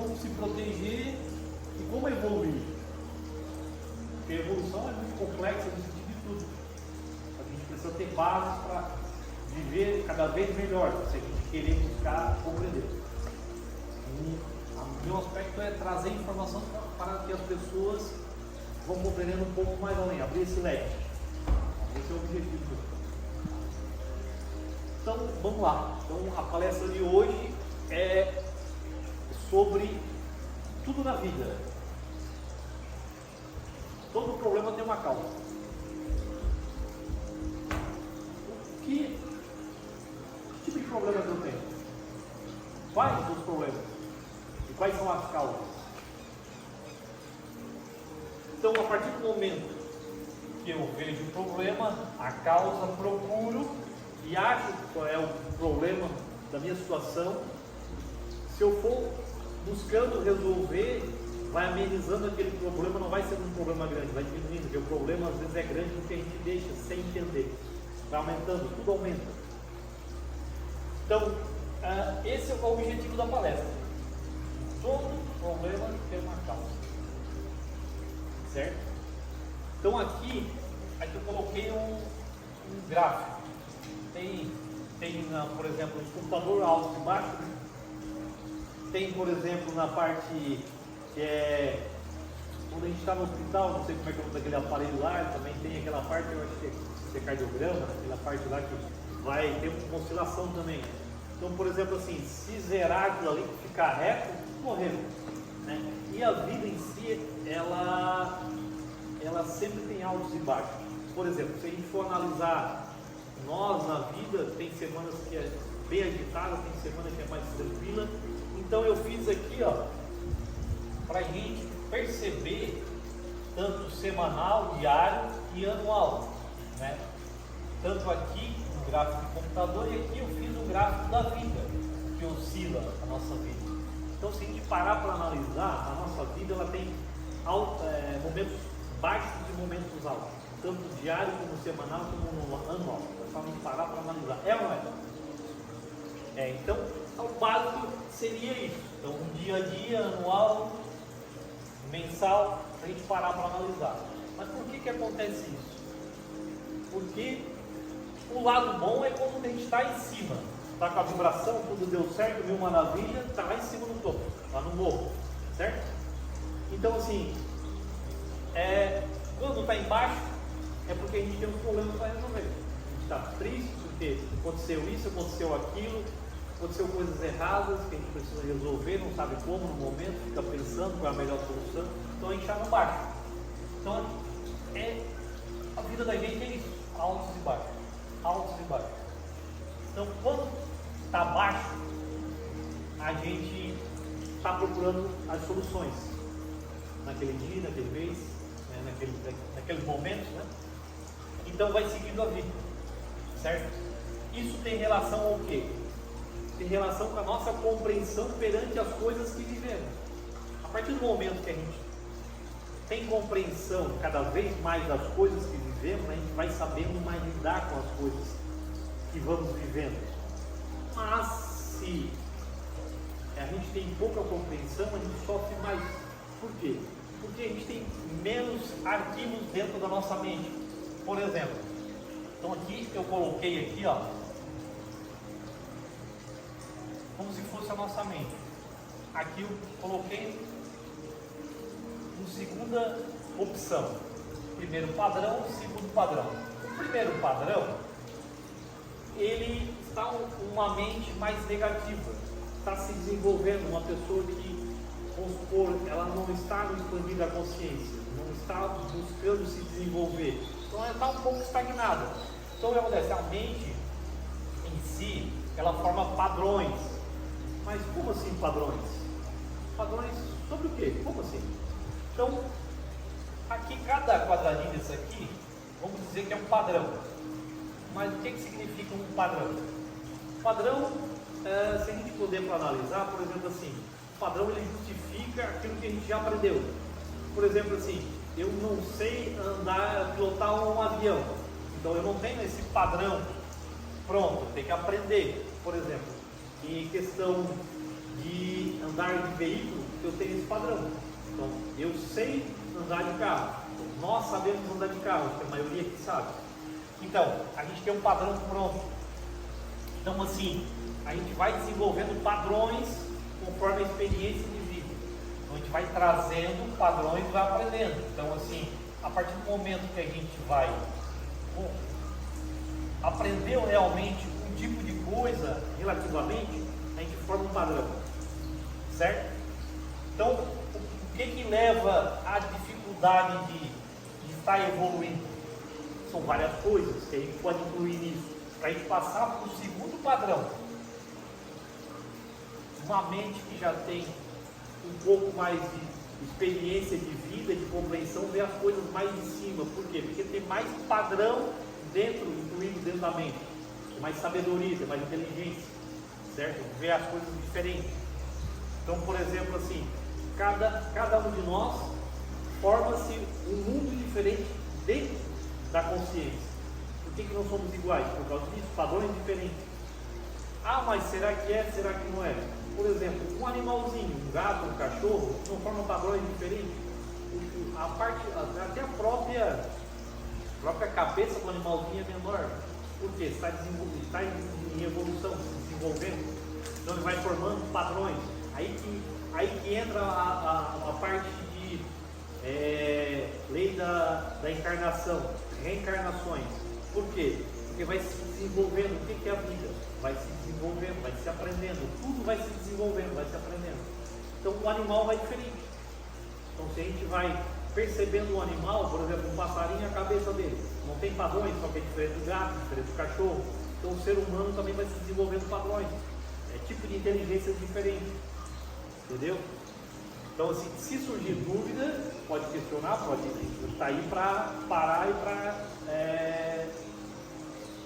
como se proteger e como evoluir. Porque a evolução é muito complexa no sentido de tudo. A gente precisa ter bases para viver cada vez melhor, se a gente querer buscar compreender. O meu aspecto é trazer informação para que as pessoas vão compreendendo um pouco mais além, abrir esse leque. Esse é o objetivo. Então, vamos lá. Então, a palestra de hoje é sobre tudo na vida. Todo problema tem uma causa. Que tipo de problema que eu tenho? Quais os problemas? E quais são as causas? Então, a partir do momento que eu vejo o problema, a causa, procuro e acho qual é o problema da minha situação, se eu for buscando resolver, vai amenizando aquele problema, não vai ser um problema grande, vai diminuindo, porque o problema às vezes é grande porque a gente deixa sem entender, vai aumentando, tudo aumenta. Então, esse é o objetivo da palestra. Todo problema tem uma causa, certo? Então aqui eu coloquei um gráfico. Tem por exemplo, um computador alto e baixo. Tem, por exemplo, na parte que é quando a gente está no hospital, não sei como é que é o nome daquele aparelho lá, também tem aquela parte, eu acho que é cardiograma, aquela parte lá que vai ter uma oscilação também. Então, por exemplo, assim, se zerar aquilo ali, ficar reto, morreu, né? E a vida em si, ela sempre tem altos e baixos. Por exemplo, se a gente for analisar nós na vida, tem semanas que é bem agitada, tem semana que é mais tranquila. Então eu fiz aqui, ó, para a gente perceber tanto semanal, diário e anual, né? Tanto aqui no gráfico de computador e aqui eu fiz o gráfico da vida, que oscila a nossa vida. Então, se a gente parar para analisar, a nossa vida ela tem momentos baixos e momentos altos, tanto diário como semanal como anual. É só a gente parar para analisar. É ou não é? Então, o básico seria isso. Então, um dia a dia, anual, mensal, a gente parar para analisar. Mas por que acontece isso? Porque o lado bom é quando a gente está em cima, está com a vibração, tudo deu certo, mil maravilha, está lá em cima no topo, lá no morro, certo? Então, assim, quando está embaixo, é porque a gente tem um problema para resolver. A gente está triste porque aconteceu isso, aconteceu aquilo, aconteceu coisas erradas que a gente precisa resolver, não sabe como no momento, fica pensando qual é a melhor solução, então a gente está no baixo. Então, a vida da gente é isso, altos e baixos, altos e baixos. Então, quando está baixo, a gente está procurando as soluções naquele dia, naquele mês, né, naqueles momentos, né? Então vai seguindo a vida, certo? Isso tem relação ao quê? Tem relação com a nossa compreensão perante as coisas que vivemos. A partir do momento que a gente tem compreensão cada vez mais das coisas que vivemos, a gente vai sabendo mais lidar com as coisas que vamos vivendo. Mas se a gente tem pouca compreensão, a gente sofre mais. Por quê? Porque a gente tem menos arquivos dentro da nossa mente. Por exemplo, então aqui eu coloquei aqui, ó, como se fosse a nossa mente. Aqui eu coloquei uma segunda opção. Primeiro padrão, segundo padrão. O primeiro padrão, ele está uma mente mais negativa, está se desenvolvendo, uma pessoa que, vamos supor, ela não está no expandir da consciência, não está buscando se desenvolver, então ela está um pouco estagnada. Então o que acontece? A mente em si, ela forma padrões. Mas como assim padrões? Padrões sobre o quê? Como assim? Então, aqui cada quadradinho desse aqui, vamos dizer que é um padrão. Mas o que significa um padrão? Padrão, se a gente puder analisar, por exemplo assim, o padrão ele justifica aquilo que a gente já aprendeu. Por exemplo assim, eu não sei pilotar um avião, então eu não tenho esse padrão pronto, tem que aprender. Por exemplo, em questão de andar de veículo, porque eu tenho esse padrão. Então, eu sei andar de carro. Nós sabemos andar de carro, que a maioria aqui sabe. Então, a gente tem um padrão pronto. Então, assim, a gente vai desenvolvendo padrões conforme a experiência de vida. Então, a gente vai trazendo padrões e vai aprendendo. Então, assim, a partir do momento que a gente vai aprender realmente um tipo de coisa, relativamente, a gente forma um padrão. Certo? Então, o que leva à dificuldade de estar evoluindo? São várias coisas que a gente pode incluir nisso, para a gente passar para o segundo padrão. Uma mente que já tem um pouco mais de experiência de vida, de compreensão, vê as coisas mais de cima. Por quê? Porque tem mais padrão incluído dentro da mente. Tem mais sabedoria, tem mais inteligência, certo? Vê as coisas diferentes. Então, por exemplo, assim, cada um de nós forma-se um mundo diferente dentro da consciência. Por que não somos iguais? Por causa disso, padrões diferentes. Ah, mas será que é? Será que não é? Por exemplo, um animalzinho, um gato, um cachorro, não formam padrões diferentes. Até a própria cabeça do animalzinho é menor. Por quê? Está em evolução, se desenvolvendo. Então ele vai formando padrões. Aí que entra a parte de lei da encarnação, reencarnações. Por quê? Porque vai se desenvolvendo. O que é a vida? Vai se desenvolvendo, vai se aprendendo. Tudo vai se desenvolvendo, vai se aprendendo. Então o animal vai diferente. Então se a gente vai percebendo o animal, por exemplo, um passarinho, a cabeça dele não tem padrões, só que é diferente do gato, diferente do cachorro. Então o ser humano também vai se desenvolvendo padrões. É tipo de inteligência diferente. Entendeu? Então, assim, se surgir dúvida, pode questionar, pode estar aí para parar e para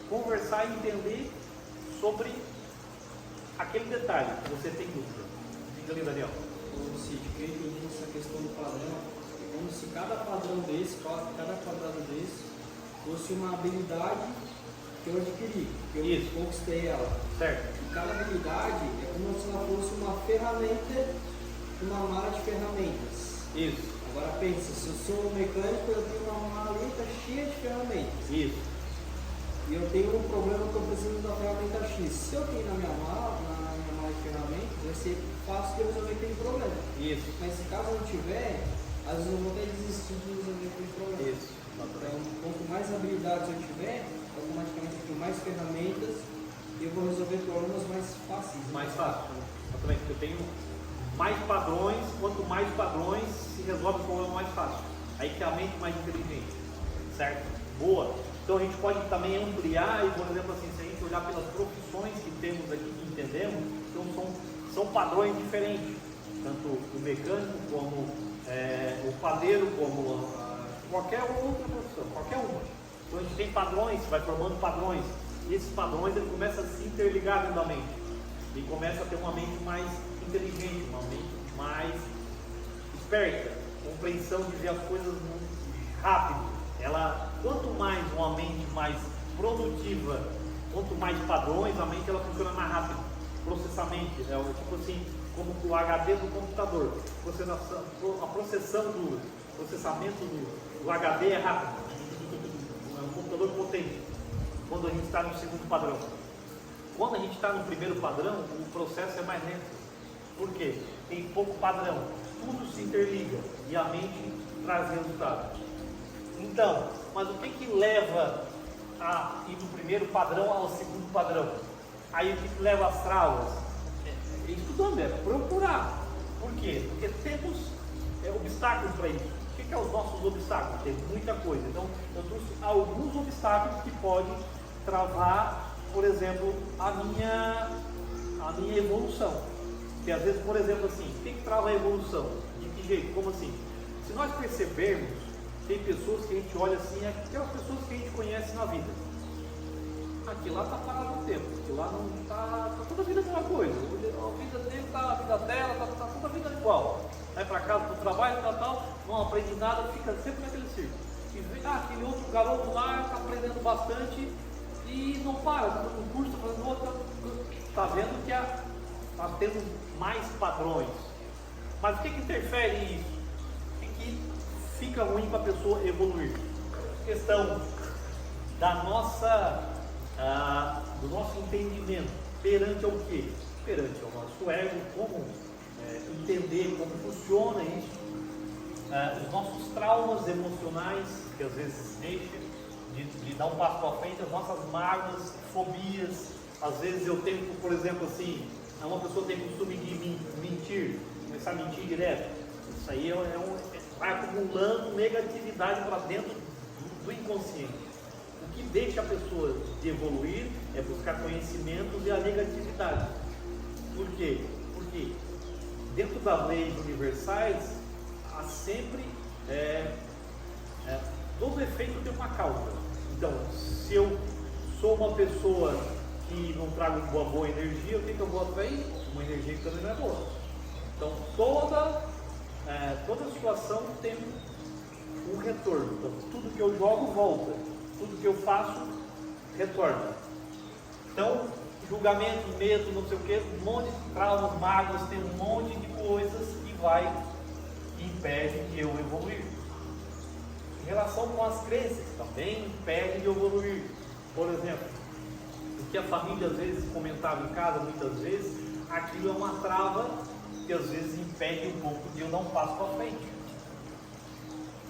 conversar e entender sobre aquele detalhe que você tem dúvida. Diga ali, Daniel. O Cid, que eu entendi essa questão do padrão, é como se cada padrão desse, cada quadrado desse, fosse uma habilidade que eu adquiri, que eu conquistei ela. Certo. E cada habilidade é como se ela fosse uma ferramenta, uma mala de ferramentas. Isso. Agora pensa, se eu sou um mecânico, eu tenho uma maleta cheia de ferramentas. Isso. E eu tenho um problema que eu preciso da ferramenta X. Se eu tenho na minha mala de ferramentas, vai ser fácil de resolver aquele problema. Isso. Mas se caso não tiver, às vezes eu vou até desistir de resolver aquele problema. Isso. Então, quanto mais habilidades eu tiver, automaticamente eu tenho mais ferramentas e eu vou resolver problemas mais fáceis. Mais fácil. Exatamente, porque eu tenho mais padrões, quanto mais padrões se resolve o problema mais fácil. Aí que a mente mais inteligente. Certo? Boa. Então a gente pode também ampliar e, por exemplo, assim, se a gente olhar pelas profissões que temos aqui, que entendemos, então são padrões diferentes. Tanto o mecânico como o padeiro, como qualquer outra profissão, qualquer uma. Então a gente tem padrões, vai formando padrões. E esses padrões ele começa a se interligar dentro da mente. E começa a ter uma mente mais inteligente, uma mente mais esperta, compreensão de ver as coisas muito rápido. Quanto mais uma mente mais produtiva, quanto mais padrões, a mente ela funciona mais rápido. Processamento, tipo assim, como o HD do computador. A processamento do HD é rápido. É um computador potente. Quando a gente está no segundo padrão. Quando a gente está no primeiro padrão, o processo é mais lento. Por quê? Tem pouco padrão. Tudo se interliga e a mente traz resultado. Então, mas o que leva a ir do primeiro padrão ao segundo padrão? Aí o que leva as travas? É estudando, é procurar. Por quê? Porque temos obstáculos para isso. O que é os nossos obstáculos? Tem muita coisa. Então, eu trouxe alguns obstáculos que podem travar, por exemplo, a minha evolução. Porque às vezes, por exemplo, assim, o que trava a evolução? De que jeito? Como assim? Se nós percebermos, tem pessoas que a gente olha assim, aquelas pessoas que a gente conhece na vida. Aqui lá está parado no tempo, aqui lá não está toda a vida a mesma coisa. A vida dele está, a vida dela, está toda a vida igual. Vai para casa, para o trabalho, tal, não aprende nada, fica sempre naquele círculo. E vê, aquele outro garoto lá está aprendendo bastante e não para, está fazendo um curso, está fazendo outro. Está vendo que está tendo mais padrões. Mas o que interfere isso? O que fica ruim para a pessoa evoluir? Questão da do nosso entendimento perante ao quê? Perante ao nosso ego, como entender como funciona isso, os nossos traumas emocionais, que às vezes deixam de dar um passo para frente, as nossas mágoas, fobias. Às vezes eu tenho, por exemplo, assim, uma pessoa tem costume de mentir, começar a mentir direto. Isso aí vai acumulando negatividade para dentro do inconsciente. O que deixa a pessoa de evoluir é buscar conhecimentos e a negatividade. Por quê? Porque dentro das leis universais há sempre todo efeito tem uma causa. Então, se eu sou uma pessoa que não trago uma boa energia, o que eu vou atrair? Uma energia que também não é boa. Então, toda situação tem um retorno. Então, tudo que eu jogo volta, tudo que eu faço retorna. Então, julgamento, medo, não sei o que, um monte de traumas, mágoas, tem um monte de coisas que impede de eu evoluir. Em relação com as crenças, também impede de evoluir. Por exemplo, o que a família às vezes comentava em casa, muitas vezes, aquilo é uma trava que às vezes impede um pouco de eu dar um passo para frente.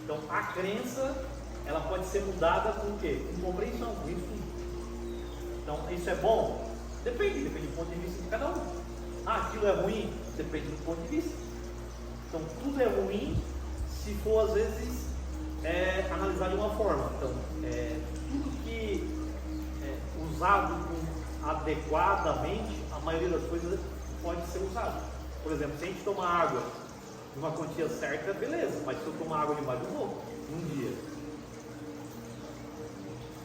Então, a crença, ela pode ser mudada com o quê? Com compreensão, com estudo. Então, isso é bom? Depende do ponto de vista de cada um. Aquilo é ruim? Depende do ponto de vista. Então, tudo é ruim se for, às vezes, analisar de uma forma. Então, tudo que é usado adequadamente, a maioria das coisas pode ser usado. Por exemplo, se a gente tomar água de uma quantia certa, beleza, mas se eu tomar água demais, eu vou num dia.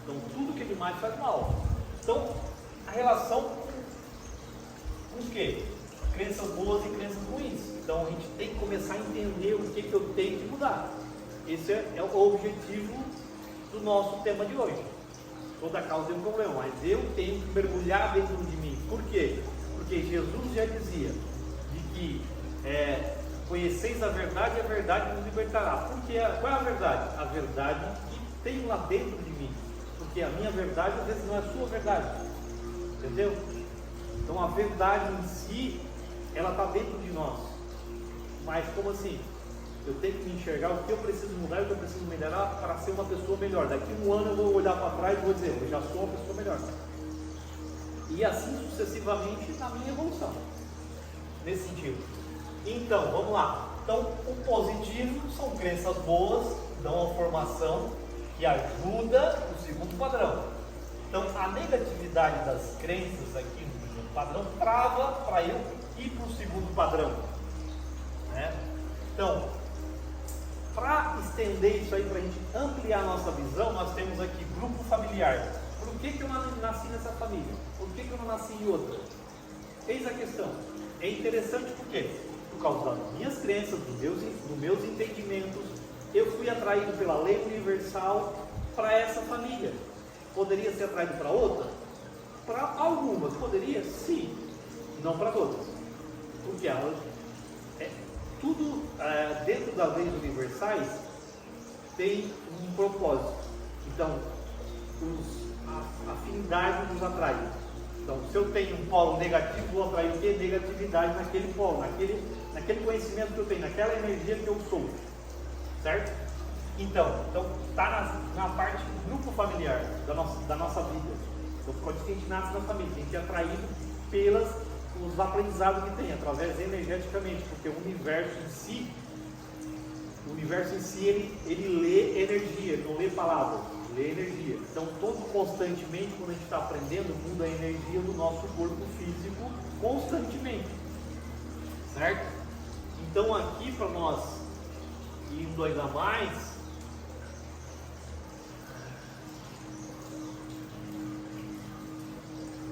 Então, tudo que é demais faz mal. Então, a relação com o quê? Crenças boas e crenças ruins. Então, a gente tem que começar a entender o que eu tenho que mudar. Esse é o objetivo do nosso tema de hoje. Toda causa tem um problema, mas eu tenho que mergulhar dentro de mim. Por quê? Porque Jesus já dizia de que conheceis a verdade e a verdade nos libertará. Porque qual é a verdade? A verdade que tem lá dentro de mim. Porque a minha verdade às vezes não é a sua verdade. Entendeu? Então a verdade em si, ela está dentro de nós. Mas como assim? Eu tenho que me enxergar o que eu preciso mudar e o que eu preciso melhorar para ser uma pessoa melhor. Daqui a um ano eu vou olhar para trás e vou dizer, eu já sou uma pessoa melhor. E assim sucessivamente na minha evolução. Nesse sentido. Então, vamos lá. Então, o positivo são crenças boas, dão uma formação que ajuda o segundo padrão. Então, a negatividade das crenças aqui no primeiro padrão trava para eu ir para o segundo padrão. Né? Então, para estender isso aí, para a gente ampliar a nossa visão, nós temos aqui grupo familiar. Por que eu nasci nessa família? Por que eu não nasci em outra? Eis a questão. É interessante por quê? Por causa das minhas crenças, dos meus entendimentos, eu fui atraído pela lei universal para essa família. Poderia ser atraído para outra? Para algumas, poderia? Sim. Não para todas. Porque elas tudo dentro das leis universais tem um propósito. Então, a afinidade nos atrai. Então, se eu tenho um polo negativo, vou atrair o que? Negatividade naquele polo, naquele conhecimento que eu tenho, naquela energia que eu sou. Certo? Então está na parte do grupo familiar da nossa vida. Então, quando a gente nasce na família, a gente é atraído pelos aprendizados que tem, através energeticamente, porque o universo em si, ele lê energia, ele não lê palavras, lê energia. Então, constantemente, quando a gente está aprendendo, muda a energia do nosso corpo físico, constantemente. Certo? Então, aqui para nós, indo ainda mais,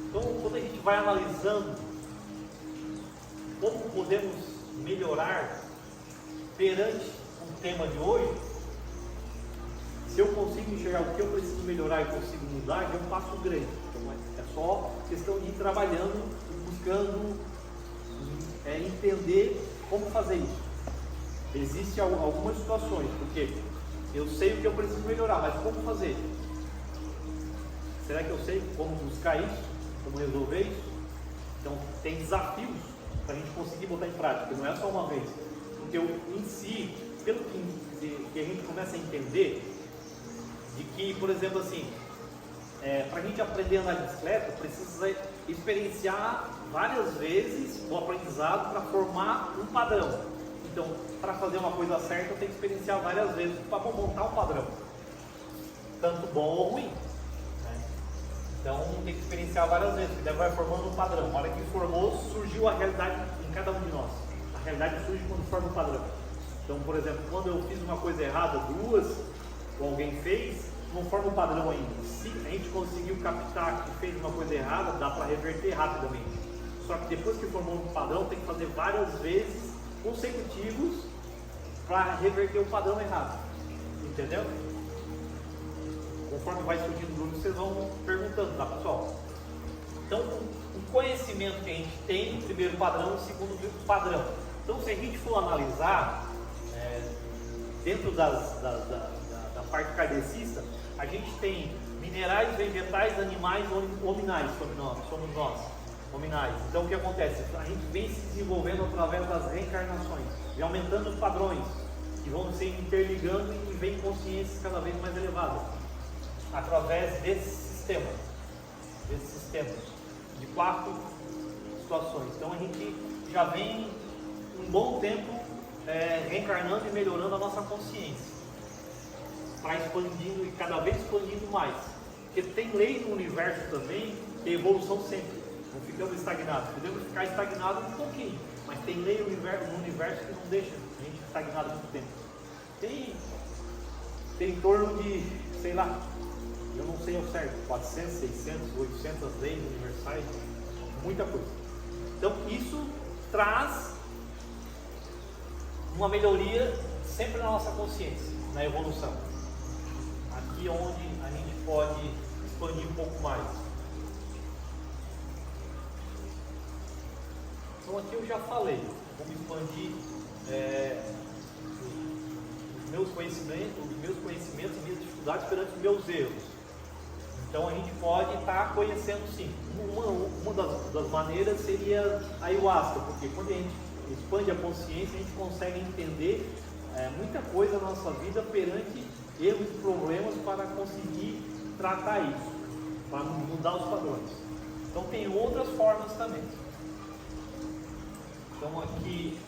então, quando a gente vai analisando como podemos melhorar perante o tema de hoje, se eu consigo enxergar o que eu preciso melhorar e consigo mudar, já é um passo grande. Então é só questão de ir trabalhando, buscando entender como fazer isso? Existem algumas situações, porque eu sei o que eu preciso melhorar, mas como fazer? Será que eu sei como buscar isso? Como resolver isso? Então, tem desafios para a gente conseguir botar em prática, não é só uma vez. Porque em si, pelo que a gente começa a entender, de que, por exemplo, assim, para a gente aprender a andar de bicicleta, precisa experienciar várias vezes o aprendizado para formar um padrão. Então, para fazer uma coisa certa, eu tenho que experienciar várias vezes para montar um padrão, tanto bom ou ruim. Então tem que experienciar várias vezes, porque daí vai formando um padrão. Na hora que formou, surgiu a realidade em cada um de nós. A realidade surge quando forma um padrão. Então, por exemplo, quando eu fiz uma coisa errada, duas, ou alguém fez, não forma um padrão ainda. Se a gente conseguiu captar que fez uma coisa errada, dá para reverter rapidamente. Só que depois que formou um padrão, tem que fazer várias vezes consecutivos para reverter o padrão errado. Entendeu? Conforme vai surgindo dúvidas, vocês vão perguntando, tá, pessoal? Então, o conhecimento que a gente tem, o primeiro padrão, o segundo padrão. Então, se a gente for analisar, dentro da parte kardecista, a gente tem minerais, vegetais, animais, hominais, somos nós, hominais. Então, o que acontece? A gente vem se desenvolvendo através das reencarnações, e aumentando os padrões, que vão se interligando e vem consciências cada vez mais elevadas, através desses sistemas de 4 situações. Então a gente já vem um bom tempo reencarnando e melhorando a nossa consciência, para expandindo e cada vez expandindo mais, porque tem lei no universo também, que é evolução sempre, não ficamos estagnados, podemos ficar estagnados um pouquinho, mas tem lei no universo que não deixa a gente estagnado muito tempo. Tem em torno de, sei lá, eu não sei ao certo, 400, 600, 800 leis universais, muita coisa. Então isso traz uma melhoria sempre na nossa consciência, na evolução. Aqui onde a gente pode expandir um pouco mais. Então aqui eu já falei, como expandir os meus conhecimentos e minhas dificuldades perante os meus erros. Então a gente pode estar conhecendo sim. Uma das maneiras seria a ayahuasca, porque quando a gente expande a consciência, a gente consegue entender muita coisa na nossa vida perante erros e problemas para conseguir tratar isso, para mudar os padrões. Então tem outras formas também. Então aqui,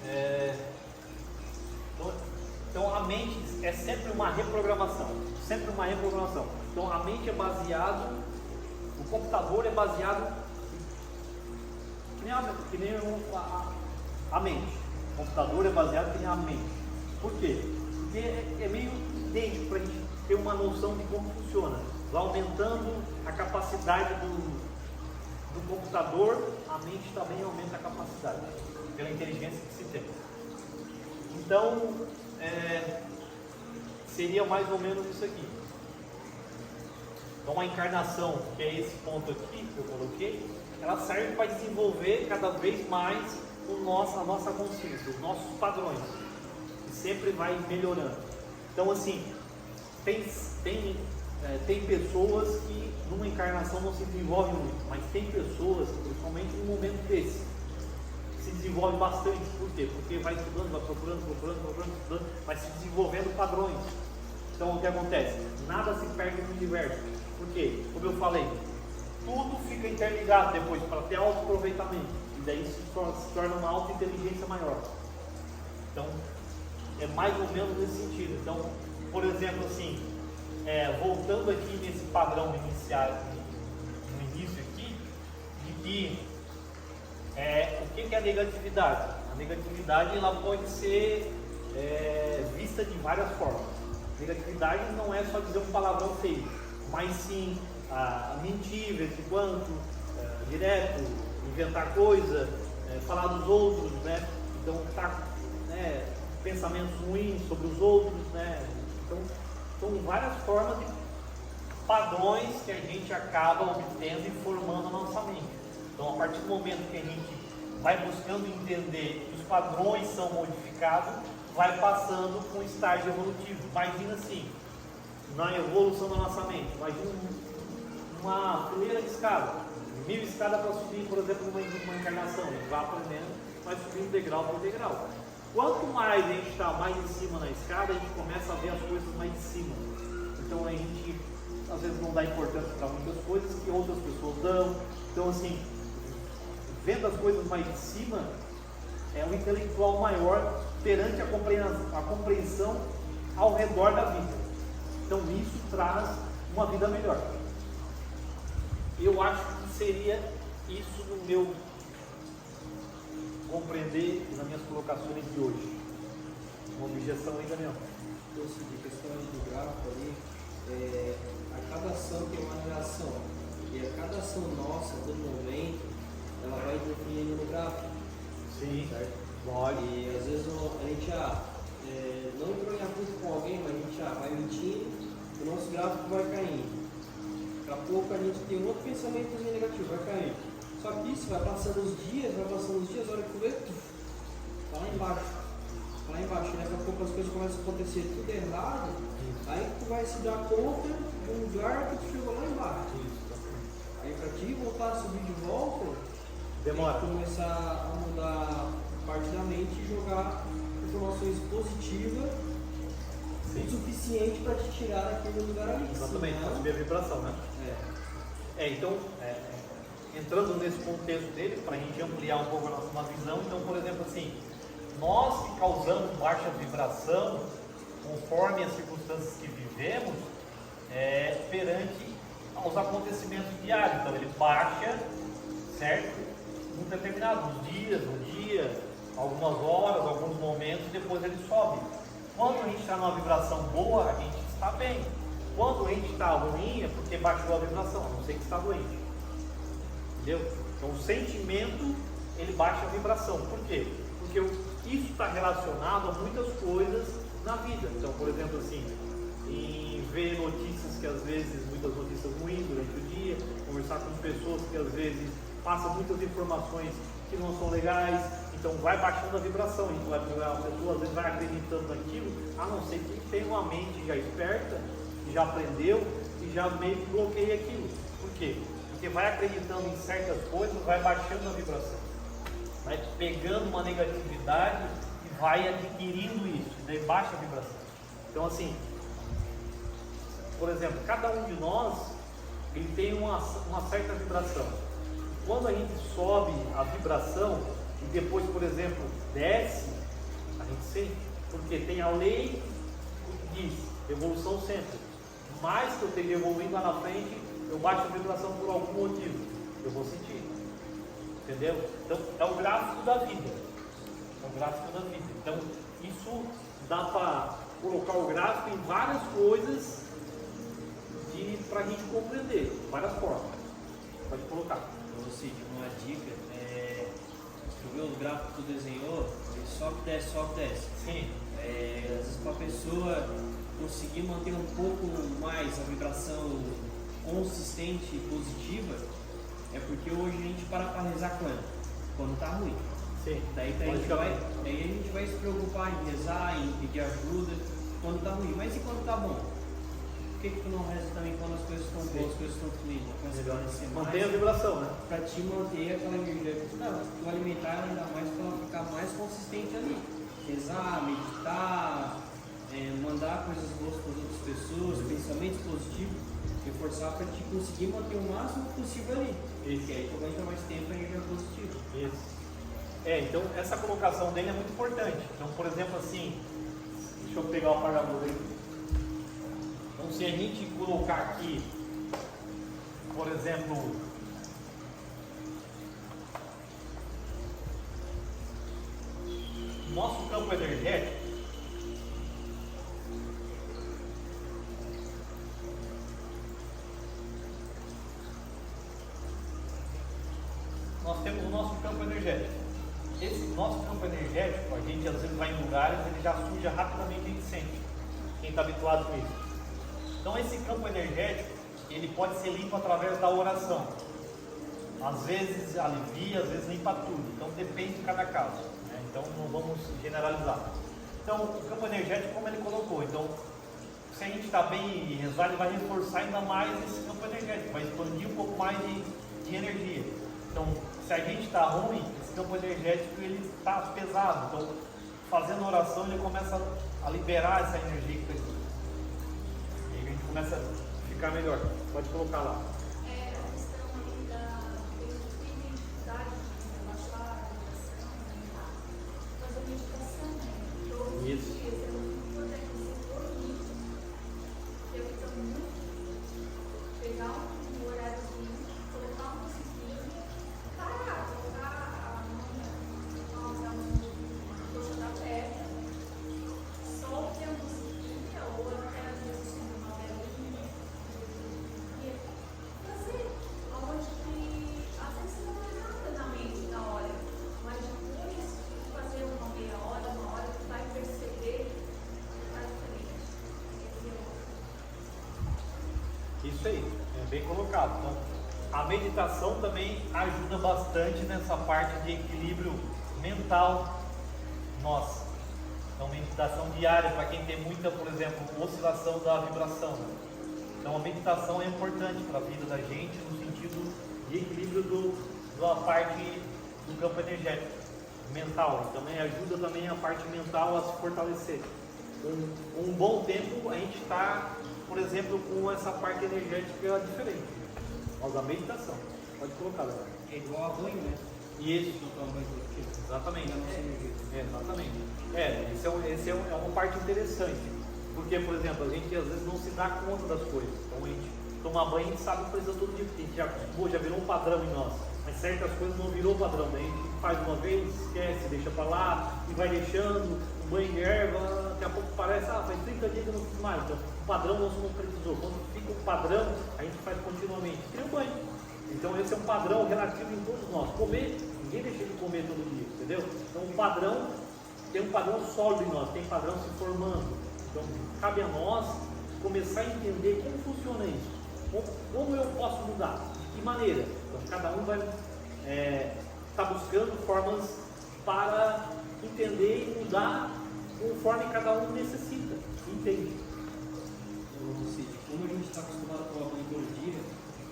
então a mente é sempre uma reprogramação, Então a mente é baseado, o computador é baseado que nem a mente. O computador é baseado que nem a mente. Por quê? Porque é meio idêntico para a gente ter uma noção de como funciona. Vai aumentando a capacidade do computador, a mente também aumenta a capacidade, pela inteligência que se tem. Então, seria mais ou menos isso aqui. Então a encarnação, que é esse ponto aqui que eu coloquei, ela serve para desenvolver cada vez mais a nossa consciência, os nossos padrões, que sempre vai melhorando. Então assim, tem pessoas que numa encarnação não se desenvolvem muito, mas tem pessoas, principalmente num momento desse, que se desenvolvem bastante. Por quê? Porque vai estudando, vai procurando, vai se desenvolvendo padrões. Então o que acontece? Nada se perde no universo. Por quê? Como eu falei, tudo fica interligado depois para ter auto-aproveitamento. E daí se torna uma auto-inteligência maior. Então, é mais ou menos nesse sentido. Então, por exemplo, assim, voltando aqui nesse padrão inicial, no início aqui, de que o que é a negatividade? A negatividade ela pode ser vista de várias formas. Negatividade não é só dizer um palavrão feio, mas sim mentir de vez em quando, direto, inventar coisa, falar dos outros, né? Então tá, pensamentos ruins sobre os outros, né? Então são várias formas de padrões que a gente acaba obtendo e formando a nossa mente. Então a partir do momento que a gente vai buscando entender que os padrões são modificados, vai passando com um estágio evolutivo. Imagina assim, na evolução da nossa mente, imagina uma primeira escada, 1000 escadas para subir, por exemplo, uma encarnação, a gente vai aprendendo, vai subindo degrau por degrau. Quanto mais a gente está mais em cima na escada, a gente começa a ver as coisas mais de cima. Então a gente às vezes não dá importância para muitas coisas que outras pessoas dão. Então assim, vendo as coisas mais de cima, é um intelectual maior perante a compreensão ao redor da vida. Então isso traz uma vida melhor. Eu acho que seria isso no meu compreender e nas minhas colocações de hoje. Uma objeção ainda mesmo. Então, assim, a questão do gráfico ali, a cada ação tem uma reação. E a cada ação nossa, a todo momento, ela vai interferindo no gráfico. Sim, certo? Pode. E às vezes a gente não entrou em acordo com alguém, mas a gente vai mentindo, o nosso gráfico vai caindo. Daqui a pouco a gente tem um outro pensamento negativo, vai cair. Só que isso vai passando os dias, a hora que tu vê, tá lá embaixo. Tá lá embaixo. E daqui a pouco as coisas começam a acontecer tudo errado, aí tu vai se dar conta do lugar que tu chegou lá embaixo. Aí pra ti voltar a subir de volta, demora. Tem que começar a mudar parte da mente e jogar informações positivas o suficiente para te tirar daquele lugar ali. Exatamente, para subir a vibração, né? Então, entrando nesse contexto dele, para a gente ampliar um pouco a nossa visão, então, por exemplo, assim, nós que causamos baixa vibração, conforme as circunstâncias que vivemos, perante aos acontecimentos diários, então ele baixa, certo? Um determinados dias, um dia, algumas horas, alguns momentos, e depois ele sobe. Quando a gente está numa vibração boa, a gente está bem. Quando a gente está ruim, é porque baixou a vibração, a não ser que está doente. Entendeu? Então o sentimento, ele baixa a vibração. Por quê? Porque isso está relacionado a muitas coisas na vida. Então, por exemplo, assim, em ver notícias que às vezes, muitas notícias ruins durante o dia, conversar com pessoas que às vezes passam muitas informações que não são legais, então vai baixando a vibração, a pessoa às vezes vai acreditando naquilo, a não ser que tenha uma mente já esperta, que já aprendeu e já meio que bloqueia aquilo. Por quê? Porque vai acreditando em certas coisas, vai baixando a vibração, vai pegando uma negatividade e vai adquirindo isso, daí baixa a vibração. Então assim, por exemplo, cada um de nós, ele tem uma certa vibração. Quando a gente sobe a vibração e depois, por exemplo, desce, a gente sente, porque tem a lei que diz, evolução sempre. Mais que eu tenho evoluindo lá na frente, eu baixo a vibração por algum motivo, eu vou sentir. Entendeu? Então, é o gráfico da vida. É o gráfico da vida. Então, isso dá para colocar o gráfico em várias coisas para a gente compreender, várias formas. Pode colocar. Então, Cid, uma dica, tu vê os gráficos que tu desenhou, ele sobe, desce. Sim. Às vezes para a pessoa conseguir manter um pouco mais a vibração consistente e positiva, é porque hoje a gente para rezar quando tá ruim. Sim. Daí a gente vai se preocupar em rezar, em pedir ajuda quando tá ruim. Mas e quando tá bom? Por que tu não reza também quando as coisas estão boas, as coisas estão fluindo? Mantém a vibração, né? Para te manter aquela energia. Não, tu alimentar ela ainda mais para ela ficar mais consistente ali. Rezar, meditar, mandar coisas boas para as outras pessoas, pensamentos positivos, reforçar para te conseguir manter o máximo possível ali. Porque aí tu aguenta mais tempo a energia positiva. Isso. Então essa colocação dele é muito importante. Então, por exemplo, assim, deixa eu pegar o apagador aí. Então, se a gente colocar aqui, por exemplo, nosso campo energético, nós temos o nosso campo energético. Esse nosso campo energético, a gente às vezes vai em lugares, ele já suja rapidamente, a gente sente. Quem está habituado com isso. Então esse campo energético, ele pode ser limpo através da oração. às vezes alivia, às vezes limpa tudo. Então depende de cada caso, né? Então não vamos generalizar. Então o campo energético, como ele colocou, então se a gente está bem e rezar, ele vai reforçar ainda mais esse campo energético, vai expandir um pouco mais de energia. Então se a gente está ruim, esse campo energético ele está pesado. Então fazendo oração ele começa a liberar essa energia que precisa. E a gente começa a ficar melhor. Pode colocar lá. A questão ali da identidade, baixar a vibração, fazer meditação, né? Todos os Isso. dias é muito importante você dormir. Eu estou muito pegar um horáriozinho, colocar uma musiquinha, parar, colocar a mão na coxa da perna, só ouvir a musiquinha, ou até às vezes acender uma velinha, e fazer aonde que às vezes não é nada na mente na hora, mas depois de fazer uma meia hora, uma hora, tu vai perceber que faz diferente. Isso aí, é bem colocado. Então, a meditação também ajuda bastante nessa parte de equilíbrio mental nossa. Então, meditação diária, para quem tem muita, por exemplo, oscilação da vibração. Então, a meditação é importante para a vida da gente no sentido de equilíbrio da parte do campo energético, mental. E também ajuda também a parte mental a se fortalecer. Um bom tempo a gente está, por exemplo, com essa parte energética diferente. Mas a meditação, pode colocar, Léo. É igual a banho, né? E isso, Não toma banho todo dia. exatamente. Não se energia. Exatamente. Esse é uma parte interessante. Porque, por exemplo, a gente às vezes não se dá conta das coisas. Então a gente toma banho, a gente sabe que precisa todo dia, porque a gente já acostumou, já virou um padrão em nós. Mas certas coisas não virou padrão, né? A gente faz uma vez, esquece, deixa pra lá e vai deixando, um banho de erva, daqui a pouco parece, faz 30 dias que eu não fiz mais. Então o padrão não se concretizou. Quando fica um padrão, a gente faz continuamente. Cria o banho. Então esse é um padrão relativo em todos nós. Comer, ninguém deixa de comer todo dia, entendeu? Então um padrão, tem um padrão sólido em nós, tem padrão se formando. Então cabe a nós começar a entender como funciona isso. Como eu posso mudar? De que maneira? Então cada um vai estar buscando formas para entender e mudar conforme cada um necessita. Entende? Como a gente está acostumado a tomar banho todo dia,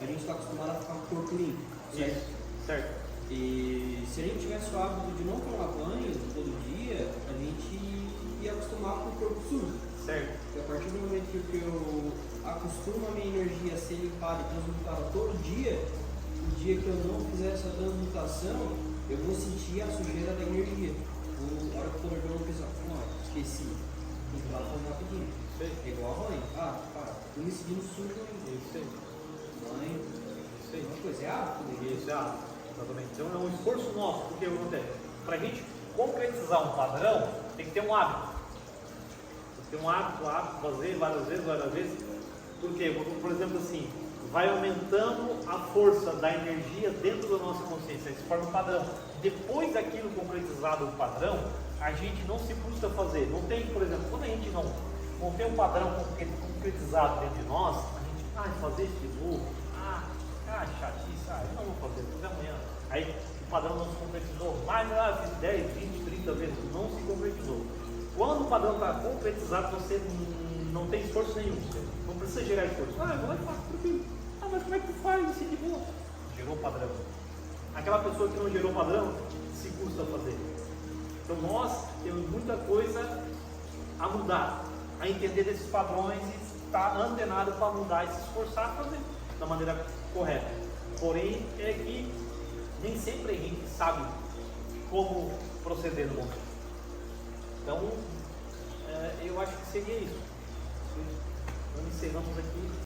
a gente está acostumado a ficar com o corpo limpo, certo? Isso. Certo. E se a gente tivesse o hábito de não tomar banho todo dia, a gente ia acostumar com o corpo sujo. Certo. Porque a partir do momento que eu acostumo a minha energia a ser limpada e transmutada todo dia, o dia que eu não fizer essa transmutação, eu vou sentir a sujeira da energia. A hora que eu tô no jogo, eu penso, esqueci. Tem que ir lá fazer rapidinho. É igual a banho. Tô me seguindo sujo ainda. Isso aí. Banho. Isso aí. Uma coisa, é hábito, né? Isso, exatamente. Então é um esforço nosso, porque o que acontece? Para a gente concretizar um padrão, tem que ter um hábito. Tem que ter um hábito, fazer várias vezes. Porque, por exemplo, assim, vai aumentando a força da energia dentro da nossa consciência, isso forma um padrão. Depois daquilo concretizado, o padrão, a gente não se frustra a fazer. Não tem, por exemplo, quando a gente não tem um padrão concretizado dentro de nós, a gente, fazer isso de novo, chatice, eu não vou fazer, vou fazer amanhã. Aí o padrão não se concretizou, mas fiz 10, 20, 30 vezes, não se concretizou. Quando o padrão está concretizado, você não tem esforço nenhum, você não precisa gerar esforço. Eu vou lá e faço, tranquilo. Mas como é que tu faz assim de boa? Gerou padrão. Aquela pessoa que não gerou padrão, se custa a fazer. Então nós temos muita coisa a mudar, a entender desses padrões e estar antenado para mudar e se esforçar a fazer da maneira correta. Porém, é que nem sempre a gente sabe como proceder no momento. Então, eu acho que seria isso. Então, encerramos aqui.